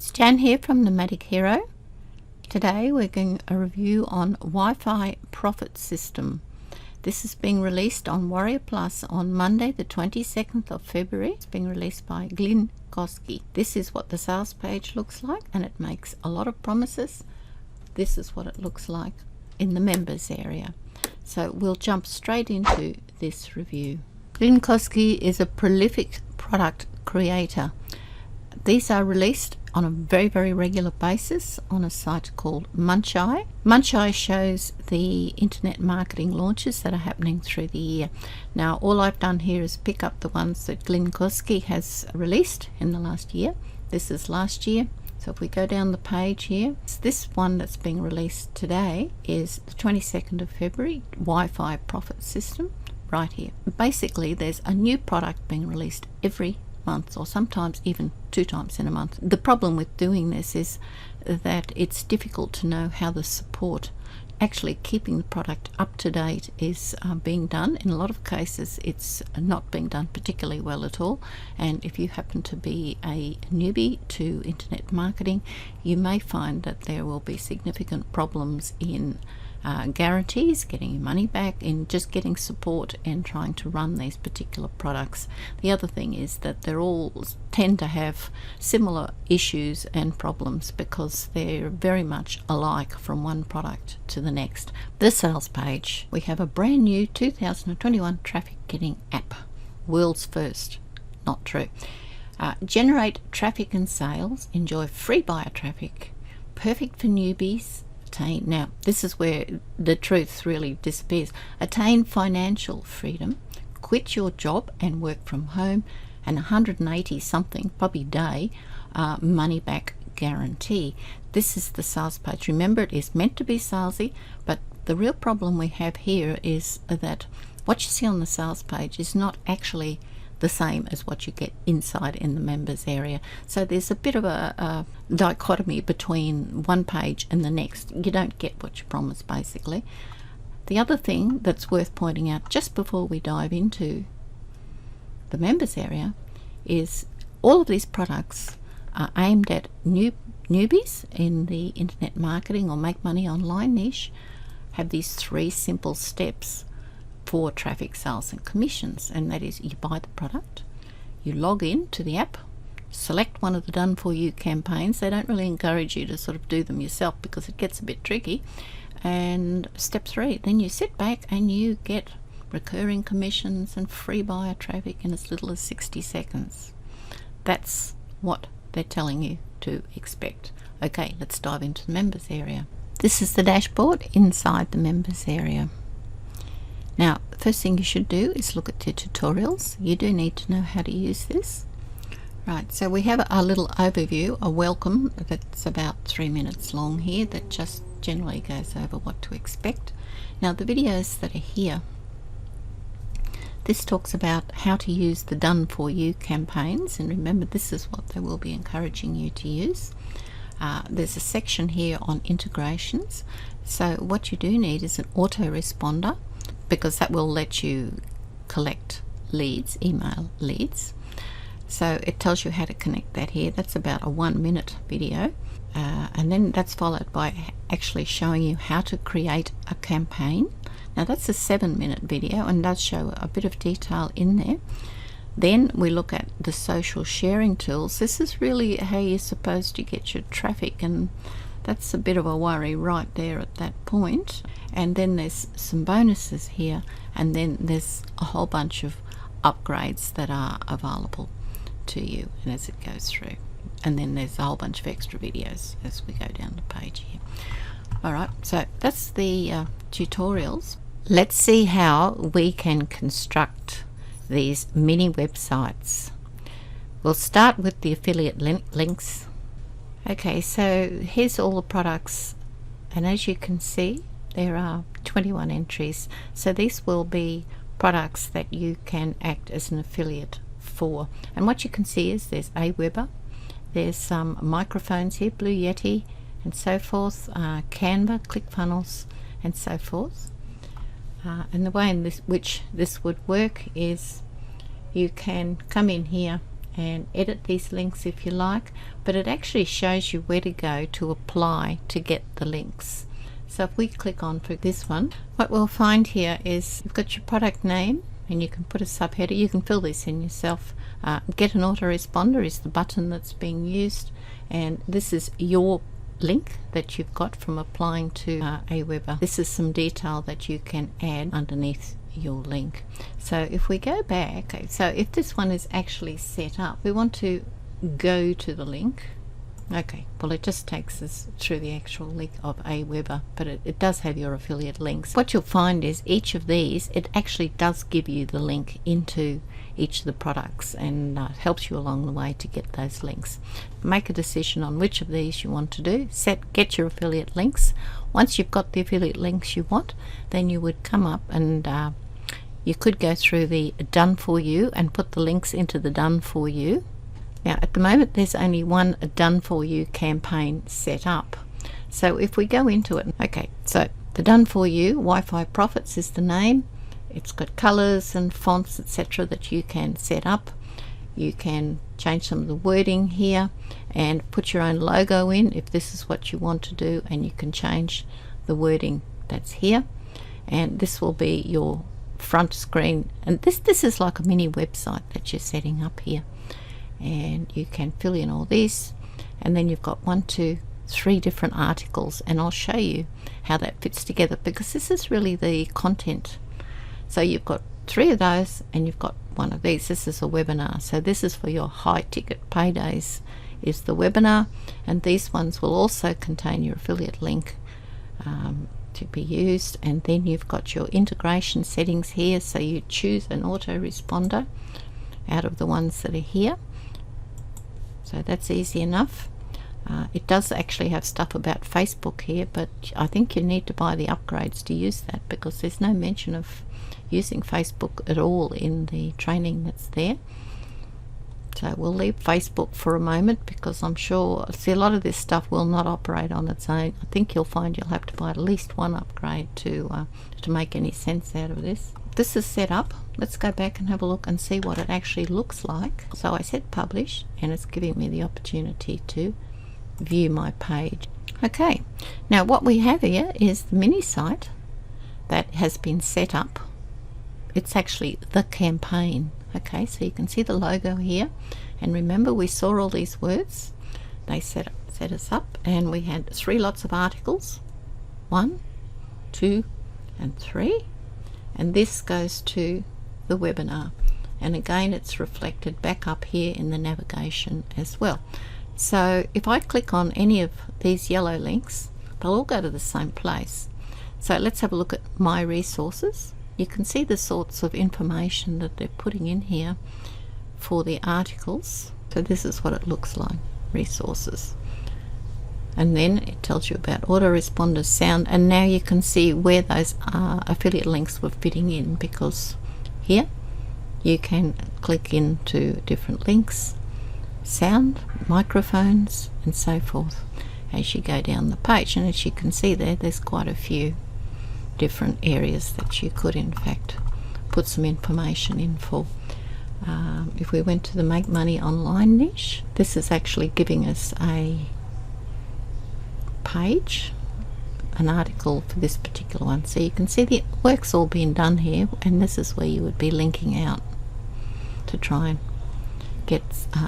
It's Jan here from Nomadic Hero. Today we're doing a review on Wi-Fi Profit System. This is being released on Warrior Plus on Monday the 22nd of February. It's being released by Glyn Koski. This is what the sales page looks like, and it makes a lot of promises. This is what it looks like in the members area. So we'll jump straight into this review. Glyn Koski is a prolific product creator. These are released on a very regular basis on a site called Muncheye. Muncheye shows the internet marketing launches that are happening through the year. Now all I've done here is pick up the ones that Glyn Koski has released in the last year. This is last year. So if we go down the page here, this one that's being released today is the 22nd of February, Wi-Fi Profit System, right here. Basically there's a new product being released every month, or sometimes even 2 times in a month. The problem with doing this is that it's difficult to know how the support, actually keeping the product up to date, is being done. In a lot of cases it's not being done particularly well at all, and if you happen to be a newbie to internet marketing, you may find that there will be significant problems in guarantees, getting your money back, in just getting support and trying to run these particular products. The other thing is that they're all tend to have similar issues and problems because they're very much alike from one product to the next. The sales page, we have a brand new 2021 traffic getting app. World's first. Not true. Generate traffic and sales, enjoy free buyer traffic, perfect for newbies. Now this is where the truth really disappears. Attain financial freedom, quit your job and work from home, and 180 something probably day money back guarantee. This is the sales page. Remember, it is meant to be salesy, but the real problem we have here is that what you see on the sales page is not actually the same as what you get inside in the members area. So there's a bit of a dichotomy between one page and the next. You don't get what you promise, basically. The other thing that's worth pointing out just before we dive into the members area is all of these products are aimed at newbies in the internet marketing or make money online niche. Have these 3 simple steps for traffic, sales and commissions, and that is: you buy the product, you log in to the app, select one of the done for you campaigns. They don't really encourage you to sort of do them yourself because it gets a bit tricky. And step 3, then you sit back and you get recurring commissions and free buyer traffic in as little as 60 seconds. That's what they're telling you to expect. Okay, let's dive into the members area. This is the dashboard inside the members area. Now, the first thing you should do is look at the tutorials. You do need to know how to use this. Right, so we have a little overview, a welcome that's about 3 minutes long here, that just generally goes over what to expect. Now, the videos that are here, this talks about how to use the done for you campaigns, and remember, this is what they will be encouraging you to use. There's a section here on integrations. So what you do need is an autoresponder, because that will let you collect leads, email leads. So it tells you how to connect that here. That's about a 1-minute video, and then that's followed by actually showing you how to create a campaign. Now that's a 7-minute video and does show a bit of detail in there. Then we look at the social sharing tools. This is really how you're supposed to get your traffic, and that's a bit of a worry right there at that point. And then there's some bonuses here, and then there's a whole bunch of upgrades that are available to you and as it goes through. And then there's a whole bunch of extra videos as we go down the page here. Alright, so that's the tutorials. Let's see how we can construct these mini websites. We'll start with the affiliate links. Okay, so here's all the products, and as you can see there are 21 entries. So these will be products that you can act as an affiliate for. And what you can see is there's Aweber, there's some microphones here, Blue Yeti and so forth, Canva, ClickFunnels and so forth. And the way in which this would work is you can come in here and edit these links if you like, but it actually shows you where to go to apply to get the links. So if we click on for this one, what we'll find here is you've got your product name, and you can put a subheader. You can fill this in yourself. Get an autoresponder is the button that's being used, and this is your link that you've got from applying to Aweber. This is some detail that you can add underneath your link. So if we go back, so if this one is actually set up, we want to go to the link. Okay, well, it just takes us through the actual link of Aweber, but it does have your affiliate links. What you'll find is each of these, it actually does give you the link into each of the products, and helps you along the way to get those links. Make a decision on which of these you want to do. Get your affiliate links. Once you've got the affiliate links you want, then you would come up and you could go through the done for you and put the links into the done for you. Now at the moment there's only one done for you campaign set up. So if we go into it, okay, so the done for you, Wi-Fi Profits is the name. It's got colors and fonts, etc. that you can set up. You can change some of the wording here and put your own logo in if this is what you want to do, and you can change the wording that's here, and this will be your front screen. And this is like a mini website that you're setting up here, and you can fill in all this, and then you've got 1, 2, 3 different articles, and I'll show you how that fits together, because this is really the content. So you've got 3 of those, and you've got 1 of these. This is a webinar, so this is for your high ticket paydays is the webinar, and these ones will also contain your affiliate link to be used. And then you've got your integration settings here, so you choose an autoresponder out of the ones that are here. So that's easy enough. It does actually have stuff about Facebook here, but I think you need to buy the upgrades to use that, because there's no mention of using Facebook at all in the training that's there. So we'll leave Facebook for a moment, because I'm sure, see, a lot of this stuff will not operate on its own. I think you'll find you'll have to buy at least 1 upgrade to make any sense out of this. This is set up. Let's go back and have a look and see what it actually looks like. So I said publish, and it's giving me the opportunity to view my page. Okay, now what we have here is the mini site that has been set up. It's actually the campaign. Okay, so you can see the logo here, and remember we saw all these words. They set us up, and we had 3 lots of articles, 1, 2, and 3, and this goes to the webinar, and again it's reflected back up here in the navigation as well. So if I click on any of these yellow links, they'll all go to the same place. So let's have a look at my resources. You can see the sorts of information that they're putting in here for the articles. So this is what it looks like, resources. And then it tells you about autoresponders, sound, and now you can see where those affiliate links were fitting in, because here you can click into different links, sound, microphones, and so forth as you go down the page. And as you can see there's quite a few different areas that you could in fact put some information in for. If we went to the make money online niche, this is actually giving us a page, an article for this particular one. So you can see the work's all being done here, and this is where you would be linking out to try and get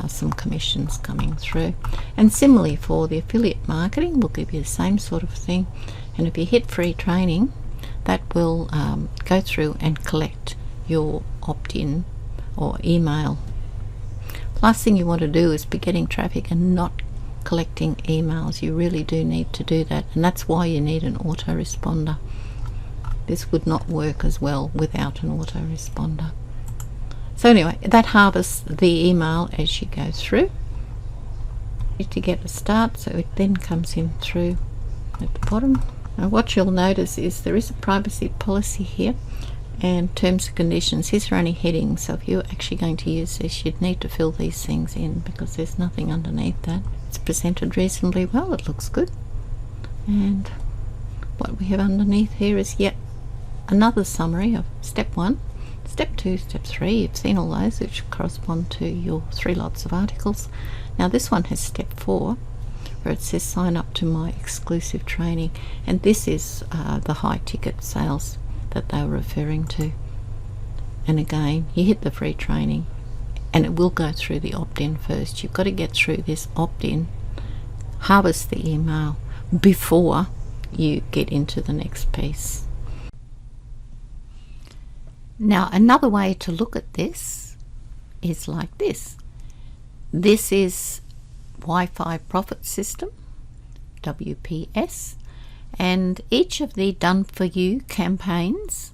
some commissions coming through. And similarly for the affiliate marketing, we'll give you the same sort of thing, and if you hit free training, that will go through and collect your opt-in or email. Last thing you want to do is be getting traffic and not collecting emails. You really do need to do that, and that's why you need an autoresponder. This would not work as well without an autoresponder. So anyway, that harvests the email as you go through to get a start, so it then comes in through at the bottom. Now what you'll notice is there is a privacy policy here and terms and conditions. These are only headings, so if you're actually going to use this, you'd need to fill these things in, because there's nothing underneath that. It's presented reasonably well, it looks good. And what we have underneath here is yet another summary of step 1, step 2, step 3, you've seen all those which correspond to your 3 lots of articles. Now this one has step 4, where it says sign up to my exclusive training, and this is the high ticket sales that they were referring to. And again, you hit the free training and it will go through the opt-in first. You've got to get through this opt-in, harvest the email before you get into the next piece. Now another way to look at this is like this. This is Wi-Fi Profit System, WPS, and each of the done for you campaigns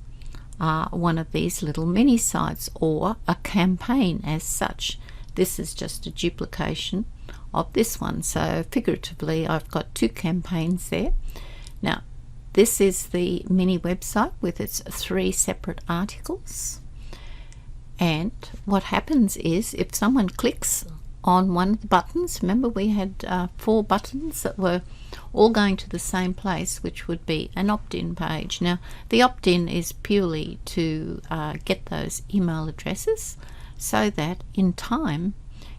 are one of these little mini sites, or a campaign as such. This is just a duplication of this one, so figuratively I've got 2 campaigns there. Now this is the mini website with its 3 separate articles, and what happens is if someone clicks on one of the buttons, remember we had 4 buttons that were all going to the same place, which would be an opt-in page. Now the opt-in is purely to get those email addresses so that in time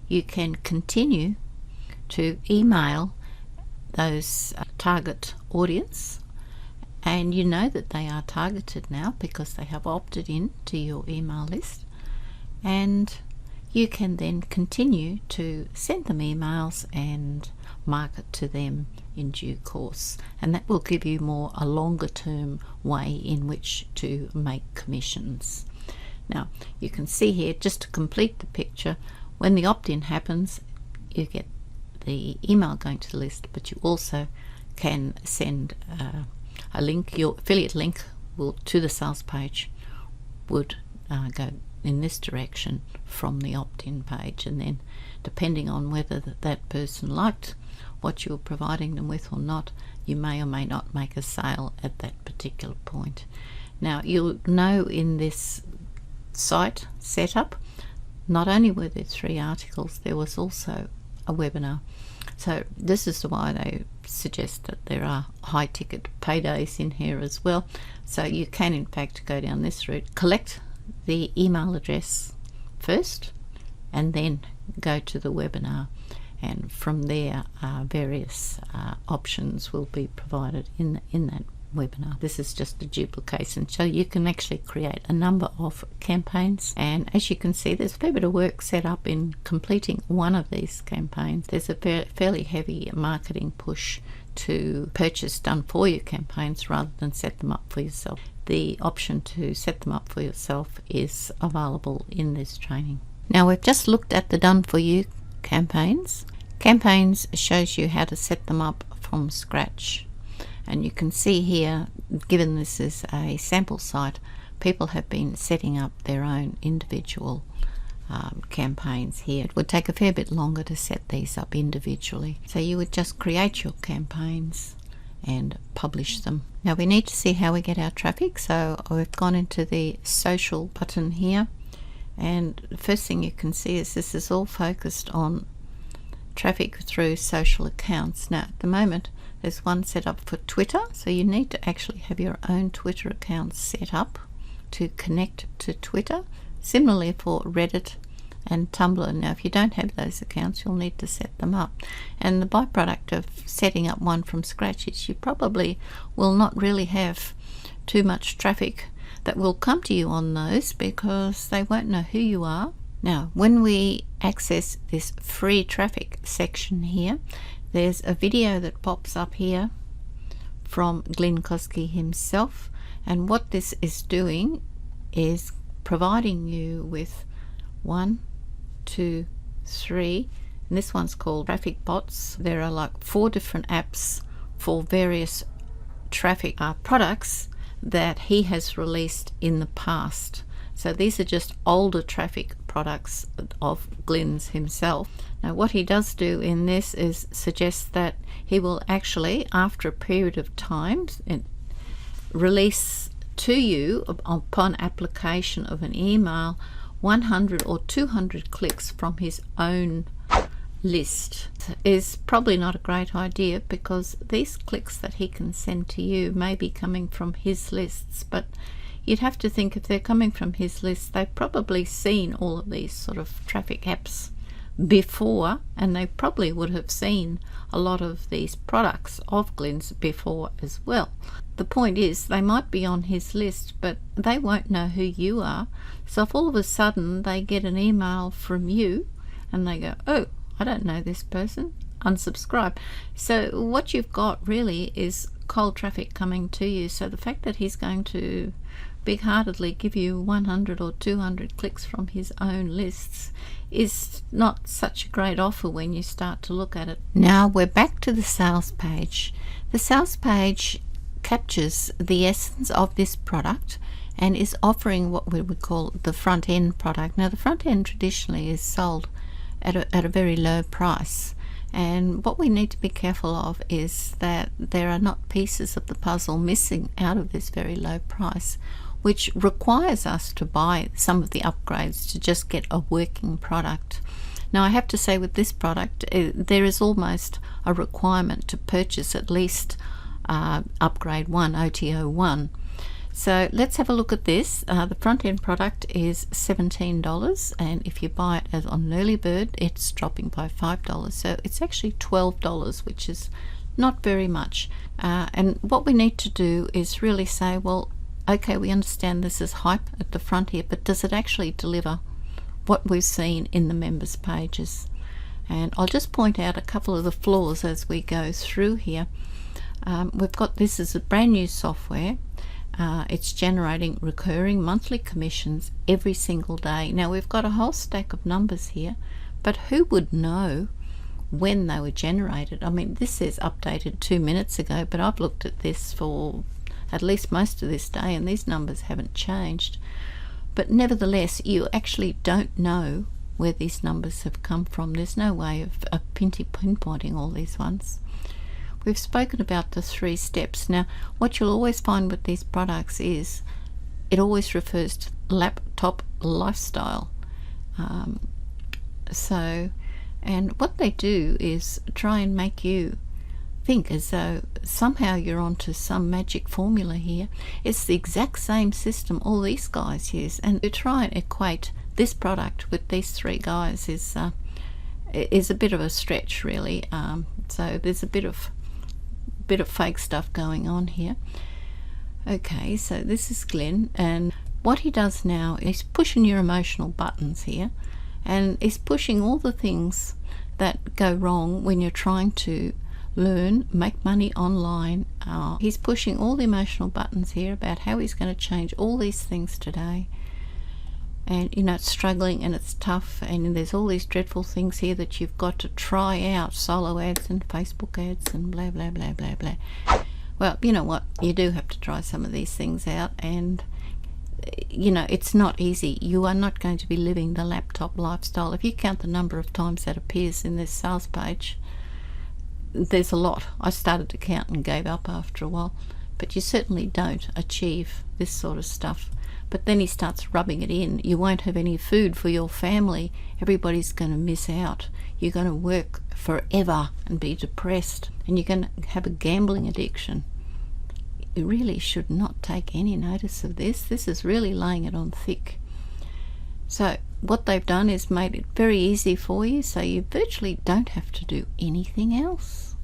you can continue to email those target audience, and you know that they are targeted now because they have opted in to your email list, and you can then continue to send them emails and market to them in due course, and that will give you a longer term way in which to make commissions. Now you can see here, just to complete the picture, when the opt-in happens you get the email going to the list, but you also can send a link. Your affiliate link will to the sales page would go in this direction from the opt-in page, and then depending on whether that person liked what you're providing them with or not, you may or may not make a sale at that particular point. Now you'll know in this site setup, not only were there 3 articles, there was also a webinar. So this is why they suggest that there are high ticket paydays in here as well. So you can in fact go down this route, collect the email address first and then go to the webinar, and from there various options will be provided in that webinar. This is just a duplication, so you can actually create a number of campaigns, and as you can see there's a fair bit of work set up in completing one of these campaigns. There's a fairly heavy marketing push to purchase done for you campaigns rather than set them up for yourself. The option to set them up for yourself is available in this training. Now we've just looked at the done for you campaigns. Campaigns shows you how to set them up from scratch, and you can see here, given this is a sample site, people have been setting up their own individual campaigns here. It would take a fair bit longer to set these up individually, so you would just create your campaigns and publish them. Now we need to see how we get our traffic, so we've gone into the social button here, and the first thing you can see is this is all focused on traffic through social accounts. Now at the moment there's one set up for Twitter, so you need to actually have your own Twitter account set up to connect to Twitter. Similarly for Reddit and Tumblr. Now if you don't have those accounts you'll need to set them up, and the byproduct of setting up one from scratch is you probably will not really have too much traffic that will come to you on those because they won't know who you are. Now when we access this free traffic section here, there's a video that pops up here from Glenn Kosky himself, and what this is doing is providing you with 1, 2, 3, and this one's called traffic bots. There are like 4 different apps for various traffic products that he has released in the past. So these are just older traffic products of Glenn's himself. Now what he does do in this is suggest that he will actually, after a period of time, release to you upon application of an email 100 or 200 clicks from his own list. Is probably not a great idea because these clicks that he can send to you may be coming from his lists, but you'd have to think if they're coming from his list, they've probably seen all of these sort of traffic apps before, and they probably would have seen a lot of these products of Glenn's before as well. The point is, they might be on his list, but they won't know who you are. So if all of a sudden they get an email from you and they go, oh, I don't know this person, unsubscribe. So what you've got really is cold traffic coming to you. So the fact that he's going to big-heartedly give you 100 or 200 clicks from his own lists is not such a great offer when you start to look at it. Now we're back to the sales page. The sales page captures the essence of this product and is offering what we would call the front end product. Now the front end traditionally is sold at a very low price, and what we need to be careful of is that there are not pieces of the puzzle missing out of this very low price, which requires us to buy some of the upgrades to just get a working product. Now I have to say, with this product there is almost a requirement to purchase at least upgrade 1, OTO 1. So let's have a look at this. The front end product is $17, and if you buy it as on early bird, it's dropping by $5, so it's actually $12, which is not very much. And what we need to do is really say, well, okay, we understand this is hype at the front here, but does it actually deliver what we've seen in the members pages? And I'll just point out a couple of the flaws as we go through here. We've got, this is a brand new software. It's generating recurring monthly commissions every single day. Now we've got a whole stack of numbers here, but who would know when they were generated? I mean, this says updated 2 minutes ago, but I've looked at this for at least most of this day and these numbers haven't changed. But nevertheless, you actually don't know where these numbers have come from. There's no way of pinpointing all these ones. We've spoken about the 3 steps. Now what you'll always find with these products is it always refers to laptop lifestyle. And what they do is try and make you think as though somehow you're onto some magic formula here. It's the exact same system all these guys use, and to try and equate this product with these 3 guys is a bit of a stretch, really. So there's a bit of fake stuff going on here. Okay, so this is Glenn, and what he does now is pushing your emotional buttons here, and is pushing all the things that go wrong when you're trying to learn, make money online. He's pushing all the emotional buttons here about how he's going to change all these things today. And you know, it's struggling and it's tough, and there's all these dreadful things here that you've got to try out, solo ads and Facebook ads and blah blah blah blah blah. Well, you know what, you do have to try some of these things out, and you know, it's not easy. You are not going to be living the laptop lifestyle. If you count the number of times that appears in this sales page, there's a lot. I started to count and gave up after a while, but you certainly don't achieve this sort of stuff. But then he starts rubbing it in. You won't have any food for your family. Everybody's going to miss out. You're going to work forever and be depressed, and you're going to have a gambling addiction. You really should not take any notice of this. This is really laying it on thick. So what they've done is made it very easy for you, so you virtually don't have to do anything else.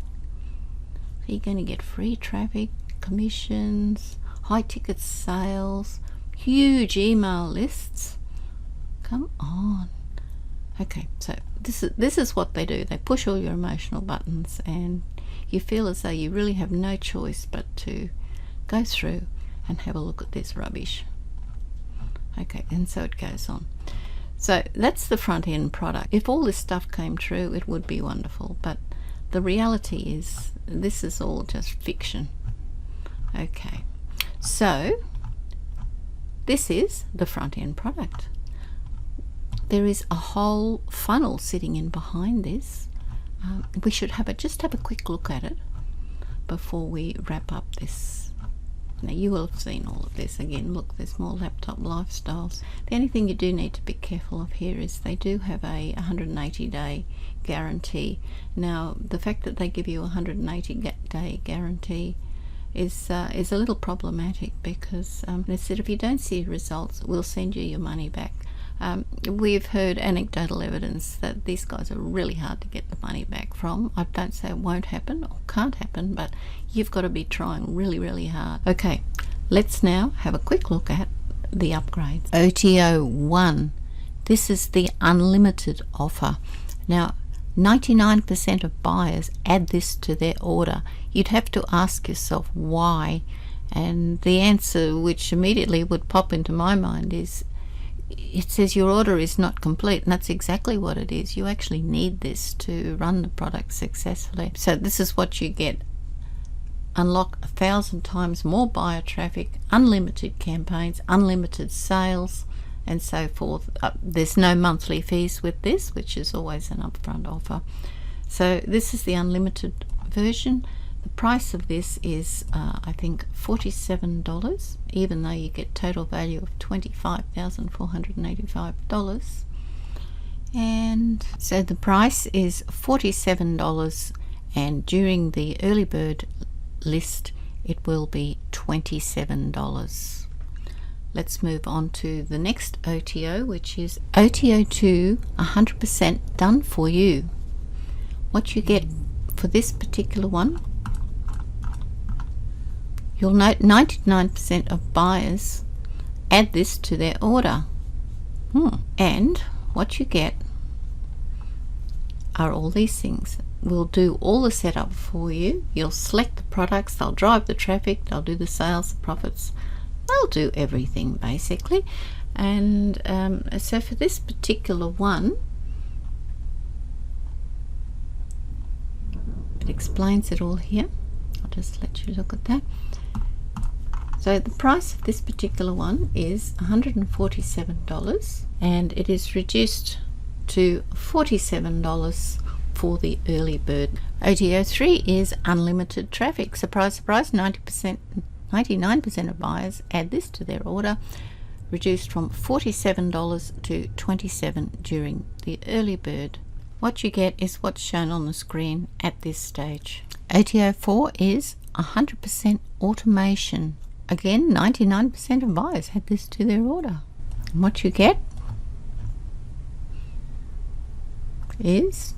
So you're going to get free traffic, commissions, high ticket sales, huge email lists. Come on. Okay, so this is what they do. They push all your emotional buttons, and you feel as though you really have no choice but to go through and have a look at this rubbish. Okay, and so it goes on. So that's the front end product. If all this stuff came true, it would be wonderful, but the reality is this is all just fiction. Okay, so this is the front end product. There is a whole funnel sitting in behind this. We should just have a quick look at it before we wrap up this. Now you will have seen all of this. Again, look, there's more laptop lifestyles. The only thing you do need to be careful of here is they do have a 180-day guarantee. Now the fact that they give you a 180-day guarantee is a little problematic, because they said if you don't see results, we'll send you your money back. We've heard anecdotal evidence that these guys are really hard to get the money back from. I don't say it won't happen or can't happen, but you've got to be trying really, really hard. Okay, let's now have a quick look at the upgrades. OTO 1. This is the unlimited offer. Now, 99% of buyers add this to their order. You'd have to ask yourself why, and the answer which immediately would pop into my mind is it says your order is not complete, and that's exactly what it is. You actually need this to run the product successfully. So this is what you get. Unlock 1,000 times more buyer traffic, unlimited campaigns, unlimited sales, and so forth. There's no monthly fees with this, which is always an upfront offer. So this is the unlimited version. The price of this is I think $47, even though you get total value of $25,485. And so the price is $47, and during the early bird list it will be $27. Let's move on to the next OTO, which is OTO 2, 100% done for you. What you get for this particular one, you'll note 99% of buyers add this to their order. And what you get are all these things. We'll do all the setup for you. You'll select the products, they'll drive the traffic, they'll do the sales, the profits. They'll do everything basically. And so for this particular one, it explains it all here. I'll just let you look at that. So the price of this particular one is $147, and it is reduced to $47 for the early bird. OTO 3 is unlimited traffic. Surprise, surprise, 99% of buyers add this to their order, reduced from $47 to $27 during the early bird. What you get is what's shown on the screen at this stage. OTO 4 is 100% automation. Again, 99% of buyers add this to their order. And what you get is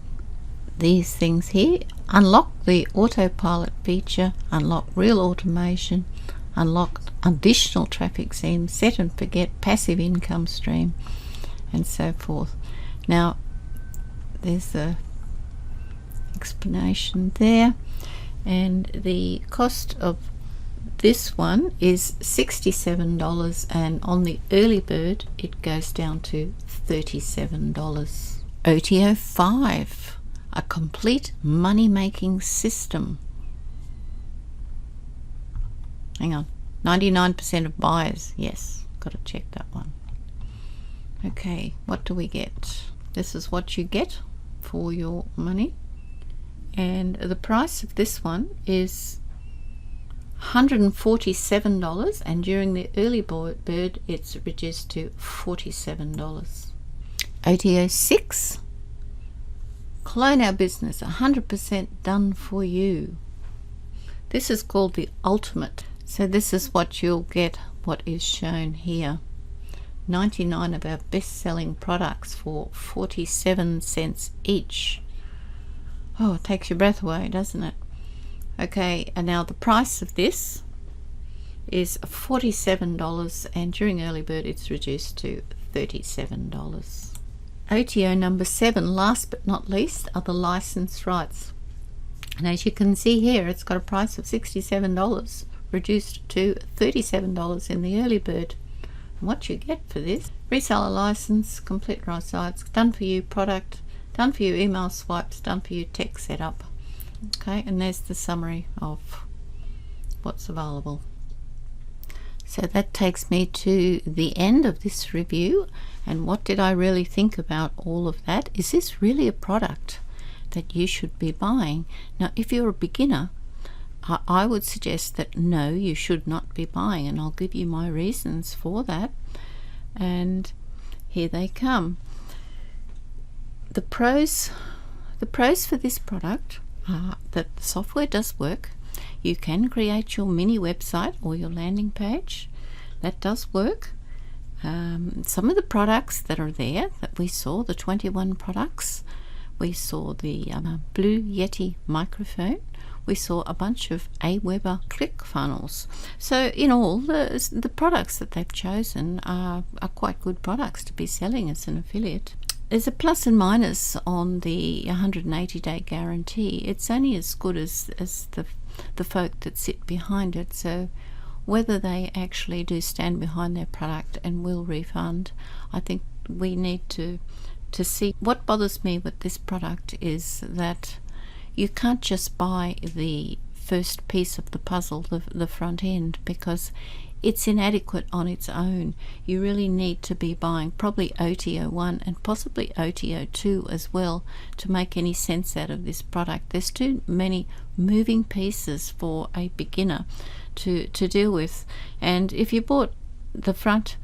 these things here. Unlock the autopilot feature, unlock real automation, unlock additional traffic seams, set and forget, passive income stream, and so forth. Now there's the explanation there, and the cost of this one is $67, and on the early bird it goes down to $37. OTO 5, a complete money-making system. Hang on, 99% of buyers, yes, got to check that one. Okay, what do we get? This is what you get for your money, and the price of this one is $147, and during the early bird it's reduced to $47. OTO 6, clone our business, 100% done for you. This is called the ultimate. So this is what you'll get, what is shown here. 99 of our best-selling products for 47 cents each. Oh, it takes your breath away, doesn't it? Okay, and now the price of this is $47, and during early bird it's reduced to $37. OTO number 7, last but not least, are the license rights. And as you can see here, it's got a price of $67, reduced to $37 in the early bird. And what you get for this: reseller license, complete rights, done for you product, done for you email swipes, done for you tech setup. Okay, and there's the summary of what's available. So that takes me to the end of this review. And what did I really think about all of that? Is this really a product that you should be buying? Now, if you're a beginner, I would suggest that no, you should not be buying, and I'll give you my reasons for that. And here they come. The pros for this product are that the software does work. You can create your mini website or your landing page. That does work. Some of the products that are there that we saw, the 21 products, we saw the Blue Yeti microphone, we saw a bunch of Aweber click funnels. So in all, the products that they've chosen are quite good products to be selling as an affiliate. There's a plus and minus on the 180-day guarantee. It's only as good as the folk that sit behind it. So whether they actually do stand behind their product and will refund, I think we need to see. What bothers me with this product is that you can't just buy the first piece of the puzzle, the front end, because it's inadequate on its own. You really need to be buying probably OTO 1 and possibly OTO 2 as well to make any sense out of this product. There's too many moving pieces for a beginner to deal with. And if you bought the front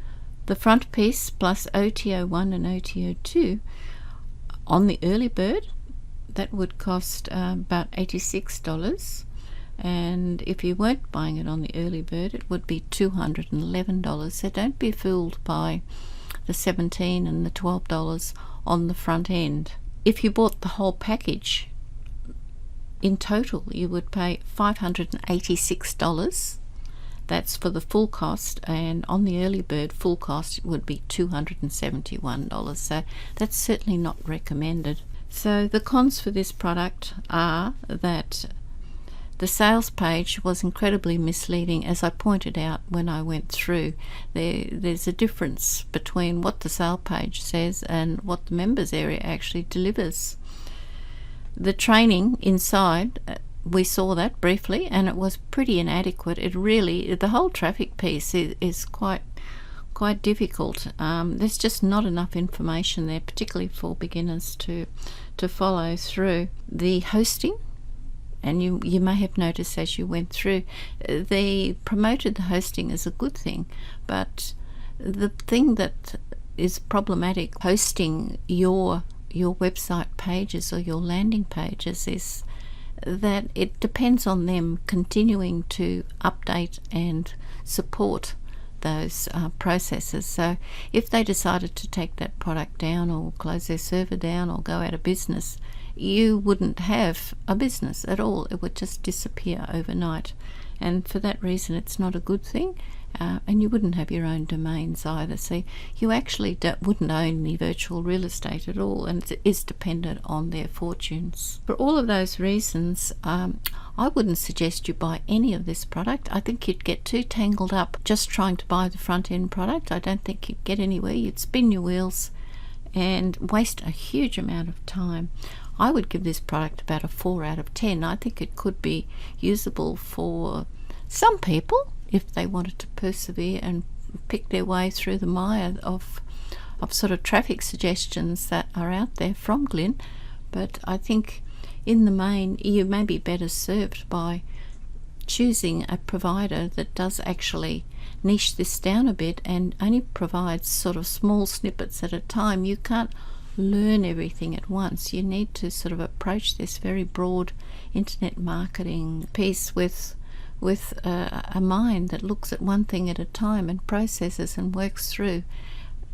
piece plus OTO 1 and OTO 2 on the early bird, that would cost about $86. And if you weren't buying it on the early bird, it would be $211. So don't be fooled by the $17 and the $12 on the front end. If you bought the whole package, in total you would pay $586. That's for the full cost, and on the early bird full cost would be $271. So that's certainly not recommended. So the cons for this product are that the sales page was incredibly misleading, as I pointed out when I went through. There's a difference between what the sale page says and what the members area actually delivers. The training inside, we saw that briefly, and it was pretty inadequate. The whole traffic piece is quite difficult. There's just not enough information there, particularly for beginners to follow through. The hosting, and you may have noticed as you went through, they promoted the hosting as a good thing, but the thing that is problematic hosting your website pages or your landing pages is that it depends on them continuing to update and support those processes. So if they decided to take that product down or close their server down or go out of business, you wouldn't have a business at all. It would just disappear overnight, and for that reason it's not a good thing. And you wouldn't have your own domains either. So you actually wouldn't own the virtual real estate at all, and it is dependent on their fortunes. For all of those reasons, I wouldn't suggest you buy any of this product. I think you'd get too tangled up just trying to buy the front end product. I don't think you'd get anywhere. You'd spin your wheels and waste a huge amount of time. I would give this product about a 4 out of 10. I think it could be usable for some people if they wanted to persevere and pick their way through the mire of sort of traffic suggestions that are out there from Glyn. But I think in the main you may be better served by choosing a provider that does actually niche this down a bit and only provides sort of small snippets at a time. You can't learn everything at once. You need to sort of approach this very broad internet marketing piece with a mind that looks at one thing at a time and processes and works through.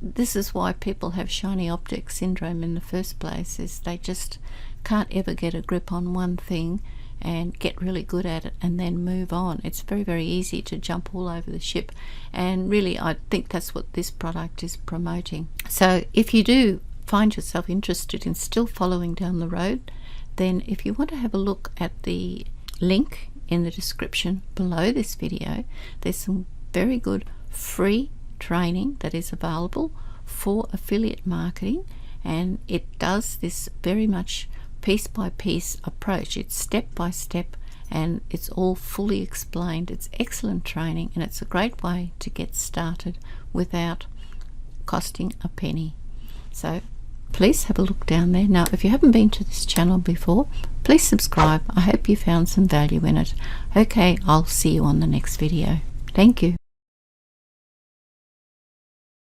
This is why people have shiny object syndrome in the first place, is they just can't ever get a grip on one thing and get really good at it and then move on. It's very, very easy to jump all over the ship, and really I think that's what this product is promoting. So if you do find yourself interested in still following down the road, then if you want to have a look at the link in the description below this video, there's some very good free training that is available for affiliate marketing, and it does this very much piece by piece approach. It's step by step and it's all fully explained. It's excellent training, and it's a great way to get started without costing a penny. So please have a look down there. Now, if you haven't been to this channel before, please subscribe. I hope you found some value in it. Okay, I'll see you on the next video. Thank you.